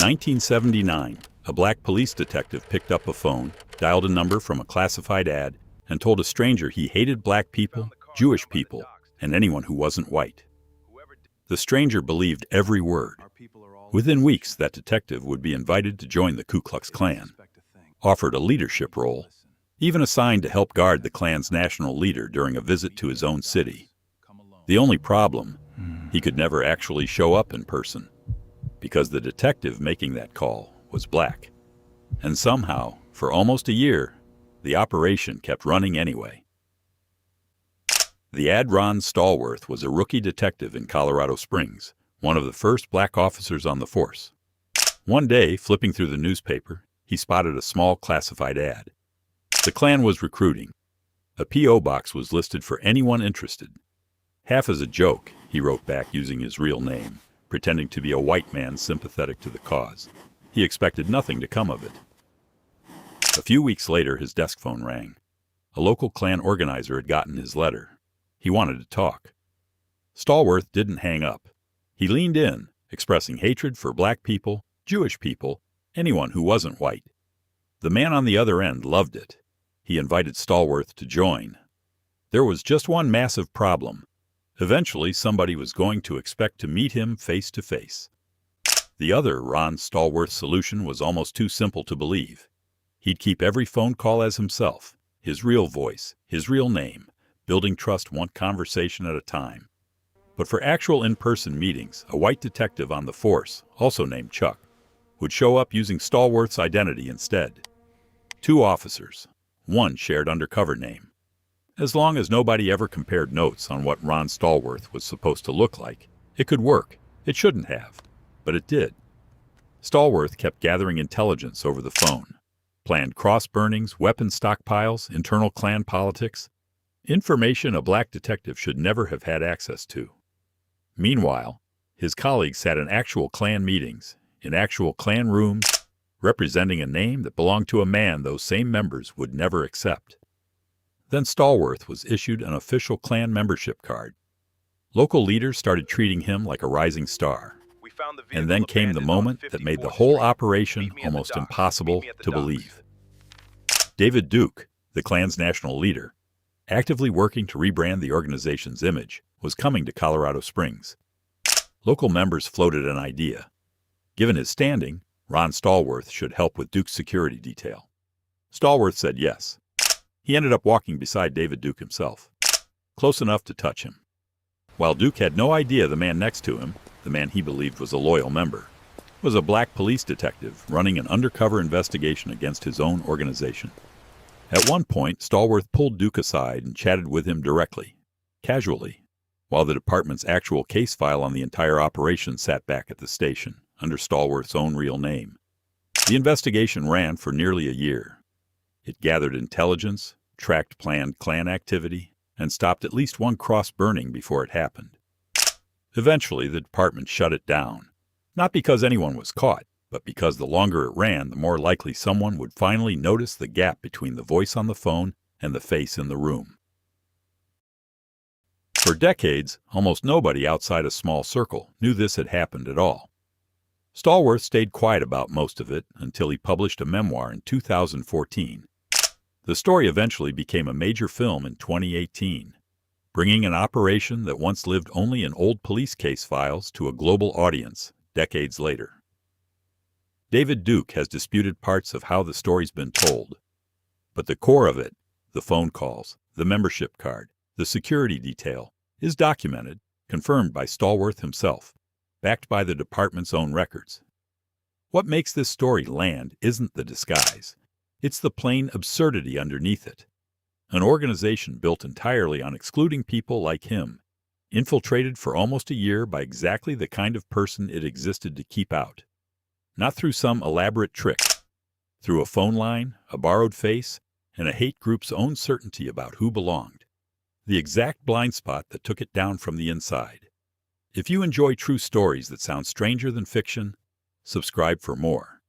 1979, a black police detective picked up a phone, dialed a number from a classified ad, and told a stranger he hated black people, Jewish people, and anyone who wasn't white. The stranger believed every word. Within weeks, that detective would be invited to join the Ku Klux Klan, offered a leadership role, even assigned to help guard the Klan's national leader during a visit to his own city. The only problem, he could never actually show up in person, because the detective making that call was black. And somehow, for almost a year, the operation kept running anyway. The ad Ron Stallworth was a rookie detective in Colorado Springs, one of the first black officers on the force. One day, flipping through the newspaper, he spotted a small classified ad. The Klan was recruiting. A P.O. box was listed for anyone interested. Half as a joke, he wrote back using his real name, pretending to be a white man sympathetic to the cause. He expected nothing to come of it. A few weeks later, his desk phone rang. A local Klan organizer had gotten his letter. He wanted to talk. Stallworth didn't hang up. He leaned in, expressing hatred for black people, Jewish people, anyone who wasn't white. The man on the other end loved it. He invited Stallworth to join. There was just one massive problem. Eventually, somebody was going to expect to meet him face to face. The other Ron Stallworth solution was almost too simple to believe. He'd keep every phone call as himself, his real voice, his real name, building trust one conversation at a time. But for actual in-person meetings, a white detective on the force, also named Chuck, would show up using Stallworth's identity instead. Two officers. One shared undercover name. As long as nobody ever compared notes on what Ron Stallworth was supposed to look like, it could work. It shouldn't have, but it did. Stallworth kept gathering intelligence over the phone, planned cross-burnings, weapon stockpiles, internal Klan politics, information a black detective should never have had access to. Meanwhile, his colleagues sat in actual Klan meetings, in actual Klan rooms, representing a name that belonged to a man those same members would never accept. Then Stallworth was issued an official Klan membership card. Local leaders started treating him like a rising star. And then came the moment that made the whole operation almost impossible to believe. David Duke, the Klan's national leader, actively working to rebrand the organization's image, was coming to Colorado Springs. Local members floated an idea. Given his standing, Ron Stallworth should help with Duke's security detail. Stallworth said yes. He ended up walking beside David Duke himself, close enough to touch him. While Duke had no idea the man next to him, the man he believed was a loyal member, was a black police detective running an undercover investigation against his own organization. At one point, Stallworth pulled Duke aside and chatted with him directly, casually, while the department's actual case file on the entire operation sat back at the station, under Stallworth's own real name. The investigation ran for nearly a year. It gathered intelligence, tracked planned Klan activity, and stopped at least one cross-burning before it happened. Eventually, the department shut it down, not because anyone was caught, but because the longer it ran, the more likely someone would finally notice the gap between the voice on the phone and the face in the room. For decades, almost nobody outside a small circle knew this had happened at all. Stallworth stayed quiet about most of it until he published a memoir in 2014. The story eventually became a major film in 2018, bringing an operation that once lived only in old police case files to a global audience decades later. David Duke has disputed parts of how the story's been told, but the core of it, the phone calls, the membership card, the security detail, is documented, confirmed by Stallworth himself, backed by the department's own records. What makes this story land isn't the disguise. It's the plain absurdity underneath it. An organization built entirely on excluding people like him, infiltrated for almost a year by exactly the kind of person it existed to keep out. Not through some elaborate trick, through a phone line, a borrowed face, and a hate group's own certainty about who belonged. The exact blind spot that took it down from the inside. If you enjoy true stories that sound stranger than fiction, subscribe for more.